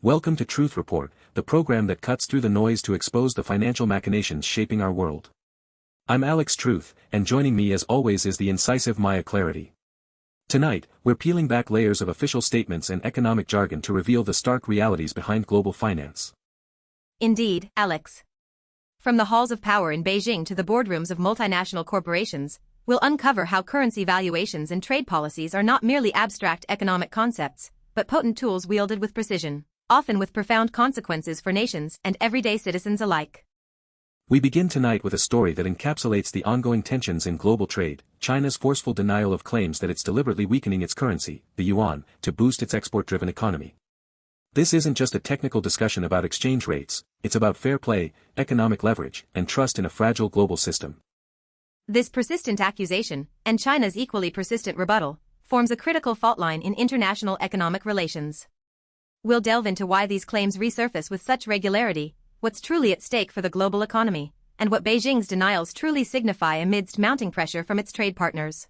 Welcome to Truth Report, the program that cuts through the noise to expose the financial machinations shaping our world. I'm Alex Truth, and joining me as always is the incisive Maya Clarity. Tonight, we're peeling back layers of official statements and economic jargon to reveal the stark realities behind global finance. Indeed, Alex. From the halls of power in Beijing to the boardrooms of multinational corporations, we'll uncover how currency valuations and trade policies are not merely abstract economic concepts, but potent tools wielded with precision, often with profound consequences for nations and everyday citizens alike. We begin tonight with a story that encapsulates the ongoing tensions in global trade, China's forceful denial of claims that it's deliberately weakening its currency, the yuan, to boost its export-driven economy. This isn't just a technical discussion about exchange rates, it's about fair play, economic leverage, and trust in a fragile global system. This persistent accusation, and China's equally persistent rebuttal, forms a critical fault line in international economic relations. We'll delve into why these claims resurface with such regularity, what's truly at stake for the global economy, and what Beijing's denials truly signify amidst mounting pressure from its trade partners.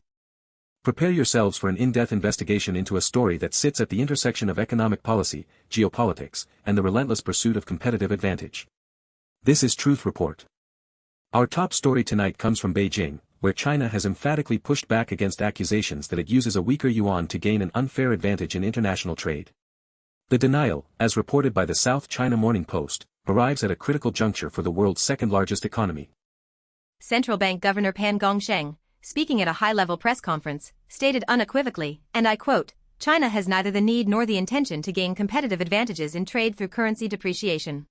Prepare yourselves for an in-depth investigation into a story that sits at the intersection of economic policy, geopolitics, and the relentless pursuit of competitive advantage. This is Truth Report. Our top story tonight comes from Beijing, where China has emphatically pushed back against accusations that it uses a weaker yuan to gain an unfair advantage in international trade. The denial, as reported by the South China Morning Post, arrives at a critical juncture for the world's second-largest economy. Central Bank Governor Pan Gongsheng, speaking at a high-level press conference, stated unequivocally, and I quote, "China has neither the need nor the intention to gain competitive advantages in trade through currency depreciation."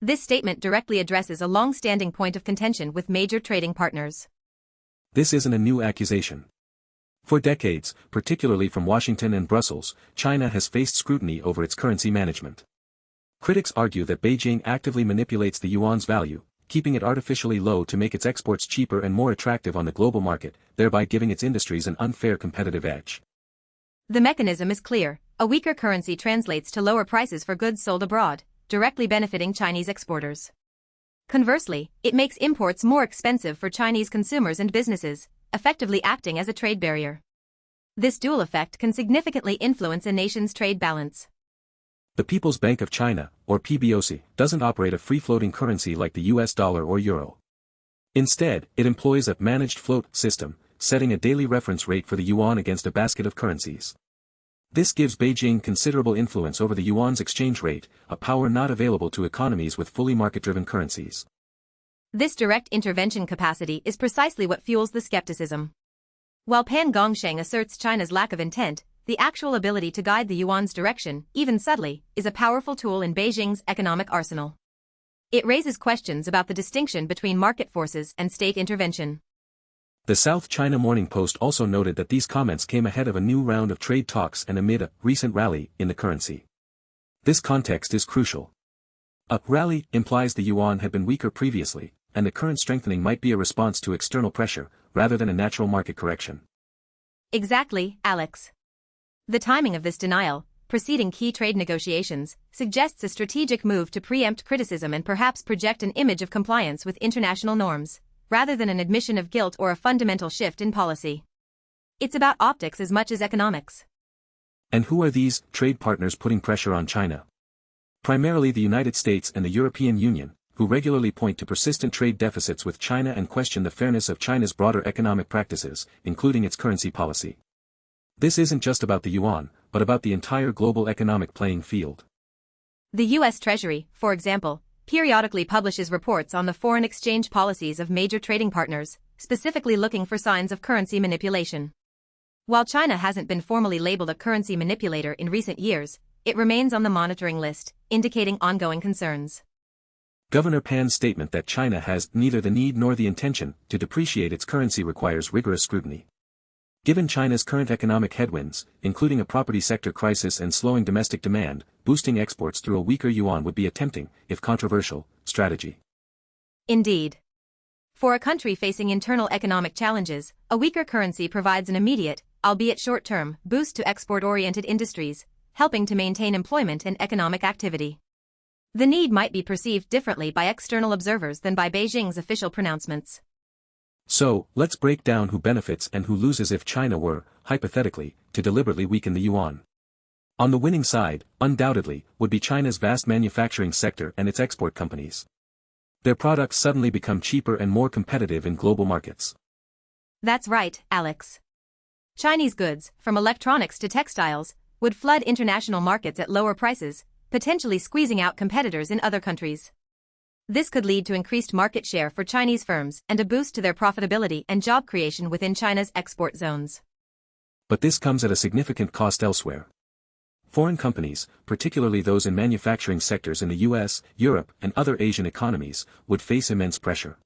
This statement directly addresses a long-standing point of contention with major trading partners. This isn't a new accusation. For decades, particularly from Washington and Brussels, China has faced scrutiny over its currency management. Critics argue that Beijing actively manipulates the yuan's value, keeping it artificially low to make its exports cheaper and more attractive on the global market, thereby giving its industries an unfair competitive edge. The mechanism is clear: a weaker currency translates to lower prices for goods sold abroad, directly benefiting Chinese exporters. Conversely, it makes imports more expensive for Chinese consumers and businesses, effectively acting as a trade barrier. This dual effect can significantly influence a nation's trade balance. The People's Bank of China, or PBOC, doesn't operate a free-floating currency like the US dollar or euro. Instead, it employs a managed float system, setting a daily reference rate for the yuan against a basket of currencies. This gives Beijing considerable influence over the yuan's exchange rate, a power not available to economies with fully market-driven currencies. This direct intervention capacity is precisely what fuels the skepticism. While Pan Gongsheng asserts China's lack of intent, the actual ability to guide the yuan's direction, even subtly, is a powerful tool in Beijing's economic arsenal. It raises questions about the distinction between market forces and state intervention. The South China Morning Post also noted that these comments came ahead of a new round of trade talks and amid a recent rally in the currency. This context is crucial. A rally implies the yuan had been weaker previously, and the current strengthening might be a response to external pressure, rather than a natural market correction. Exactly, Alex. The timing of this denial, preceding key trade negotiations, suggests a strategic move to preempt criticism and perhaps project an image of compliance with international norms, rather than an admission of guilt or a fundamental shift in policy. It's about optics as much as economics. And who are these trade partners putting pressure on China? Primarily the United States and the European Union, who regularly point to persistent trade deficits with China and question the fairness of China's broader economic practices, including its currency policy. This isn't just about the yuan, but about the entire global economic playing field. The U.S. Treasury, for example, periodically publishes reports on the foreign exchange policies of major trading partners, specifically looking for signs of currency manipulation. While China hasn't been formally labeled a currency manipulator in recent years, it remains on the monitoring list, indicating ongoing concerns. Governor Pan's statement that China has neither the need nor the intention to depreciate its currency requires rigorous scrutiny. Given China's current economic headwinds, including a property sector crisis and slowing domestic demand, boosting exports through a weaker yuan would be a tempting, if controversial, strategy. Indeed. For a country facing internal economic challenges, a weaker currency provides an immediate, albeit short-term, boost to export-oriented industries, helping to maintain employment and economic activity. The need might be perceived differently by external observers than by Beijing's official pronouncements. So, let's break down who benefits and who loses if China were, hypothetically, to deliberately weaken the yuan. On the winning side, undoubtedly, would be China's vast manufacturing sector and its export companies. Their products suddenly become cheaper and more competitive in global markets. That's right, Alex. Chinese goods, from electronics to textiles, would flood international markets at lower prices, potentially squeezing out competitors in other countries. This could lead to increased market share for Chinese firms and a boost to their profitability and job creation within China's export zones. But this comes at a significant cost elsewhere. Foreign companies, particularly those in manufacturing sectors in the US, Europe, and other Asian economies, would face immense pressure.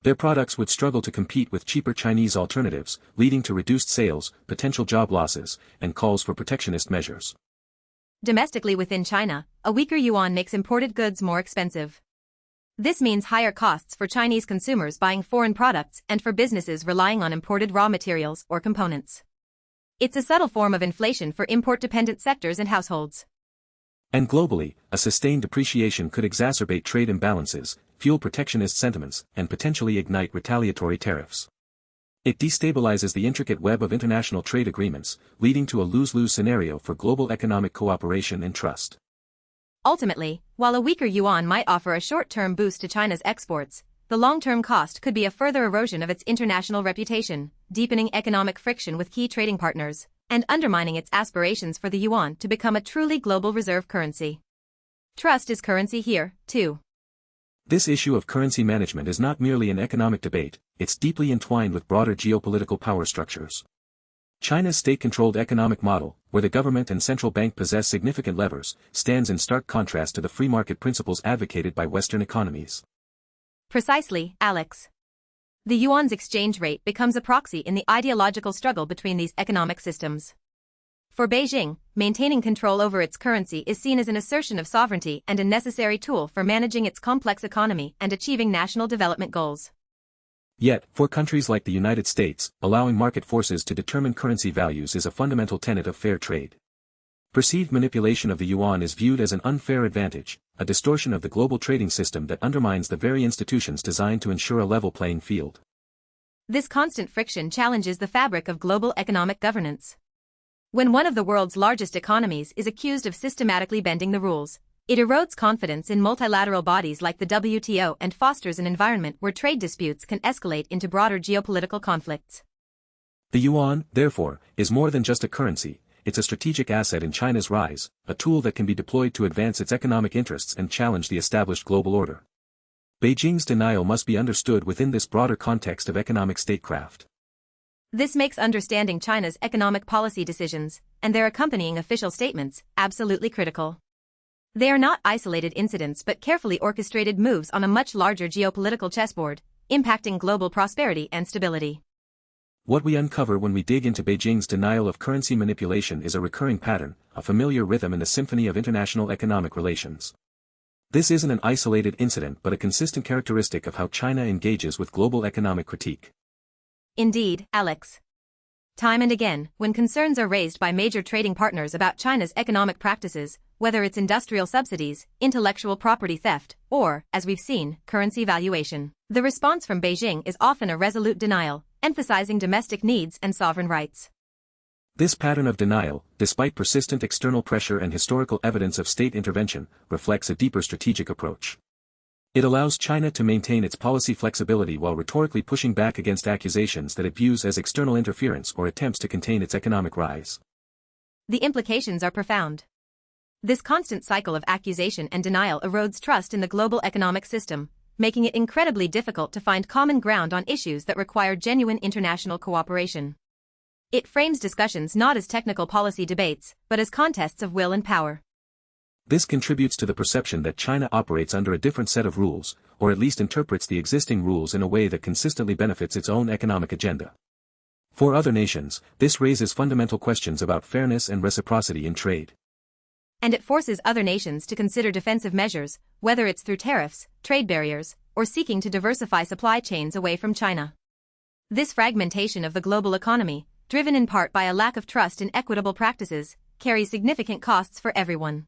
Their products would struggle to compete with cheaper Chinese alternatives, leading to reduced sales, potential job losses, and calls for protectionist measures. Domestically within China, a weaker yuan makes imported goods more expensive. This means higher costs for Chinese consumers buying foreign products and for businesses relying on imported raw materials or components. It's a subtle form of inflation for import-dependent sectors and households. And globally, a sustained depreciation could exacerbate trade imbalances, fuel protectionist sentiments, and potentially ignite retaliatory tariffs. It destabilizes the intricate web of international trade agreements, leading to a lose-lose scenario for global economic cooperation and trust. Ultimately, while a weaker yuan might offer a short-term boost to China's exports, the long-term cost could be a further erosion of its international reputation, deepening economic friction with key trading partners, and undermining its aspirations for the yuan to become a truly global reserve currency. Trust is currency here, too. This issue of currency management is not merely an economic debate, it's deeply entwined with broader geopolitical power structures. China's state-controlled economic model, where the government and central bank possess significant levers, stands in stark contrast to the free market principles advocated by Western economies. Precisely, Alex. The yuan's exchange rate becomes a proxy in the ideological struggle between these economic systems. For Beijing, maintaining control over its currency is seen as an assertion of sovereignty and a necessary tool for managing its complex economy and achieving national development goals. Yet, for countries like the United States, allowing market forces to determine currency values is a fundamental tenet of fair trade. Perceived manipulation of the yuan is viewed as an unfair advantage, a distortion of the global trading system that undermines the very institutions designed to ensure a level playing field. This constant friction challenges the fabric of global economic governance. When one of the world's largest economies is accused of systematically bending the rules, it erodes confidence in multilateral bodies like the WTO and fosters an environment where trade disputes can escalate into broader geopolitical conflicts. The yuan, therefore, is more than just a currency. It's a strategic asset in China's rise, a tool that can be deployed to advance its economic interests and challenge the established global order. Beijing's denial must be understood within this broader context of economic statecraft. This makes understanding China's economic policy decisions, and their accompanying official statements, absolutely critical. They are not isolated incidents but carefully orchestrated moves on a much larger geopolitical chessboard, impacting global prosperity and stability. What we uncover when we dig into Beijing's denial of currency manipulation is a recurring pattern, a familiar rhythm in the symphony of international economic relations. This isn't an isolated incident but a consistent characteristic of how China engages with global economic critique. Indeed, Alex. Time and again, when concerns are raised by major trading partners about China's economic practices, whether it's industrial subsidies, intellectual property theft, or, as we've seen, currency valuation, the response from Beijing is often a resolute denial, emphasizing domestic needs and sovereign rights. This pattern of denial, despite persistent external pressure and historical evidence of state intervention, reflects a deeper strategic approach. It allows China to maintain its policy flexibility while rhetorically pushing back against accusations that it views as external interference or attempts to contain its economic rise. The implications are profound. This constant cycle of accusation and denial erodes trust in the global economic system, making it incredibly difficult to find common ground on issues that require genuine international cooperation. It frames discussions not as technical policy debates, but as contests of will and power. This contributes to the perception that China operates under a different set of rules, or at least interprets the existing rules in a way that consistently benefits its own economic agenda. For other nations, this raises fundamental questions about fairness and reciprocity in trade. And it forces other nations to consider defensive measures, whether it's through tariffs, trade barriers, or seeking to diversify supply chains away from China. This fragmentation of the global economy, driven in part by a lack of trust in equitable practices, carries significant costs for everyone.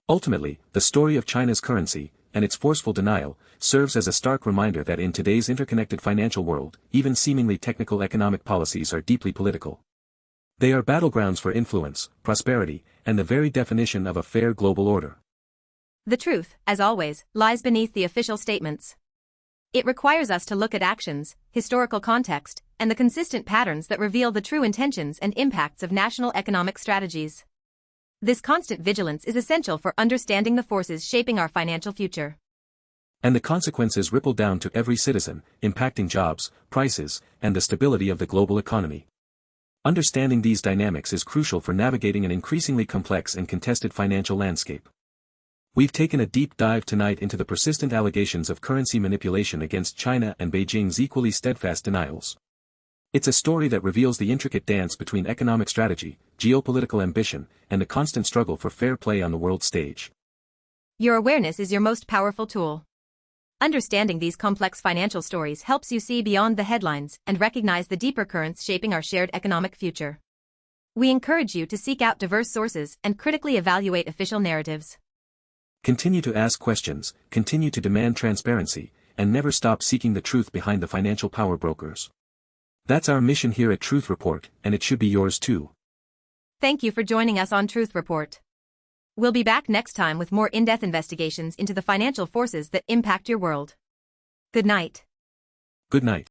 Ultimately, the story of China's currency, and its forceful denial, serves as a stark reminder that in today's interconnected financial world, even seemingly technical economic policies are deeply political. They are battlegrounds for influence, prosperity, and the very definition of a fair global order. The truth, as always, lies beneath the official statements. It requires us to look at actions, historical context, and the consistent patterns that reveal the true intentions and impacts of national economic strategies. This constant vigilance is essential for understanding the forces shaping our financial future. And the consequences ripple down to every citizen, impacting jobs, prices, and the stability of the global economy. Understanding these dynamics is crucial for navigating an increasingly complex and contested financial landscape. We've taken a deep dive tonight into the persistent allegations of currency manipulation against China and Beijing's equally steadfast denials. It's a story that reveals the intricate dance between economic strategy, geopolitical ambition, and the constant struggle for fair play on the world stage. Your awareness is your most powerful tool. Understanding these complex financial stories helps you see beyond the headlines and recognize the deeper currents shaping our shared economic future. We encourage you to seek out diverse sources and critically evaluate official narratives. Continue to ask questions, continue to demand transparency, and never stop seeking the truth behind the financial power brokers. That's our mission here at Truth Report, and it should be yours too. Thank you for joining us on Truth Report. We'll be back next time with more in-depth investigations into the financial forces that impact your world. Good night. Good night.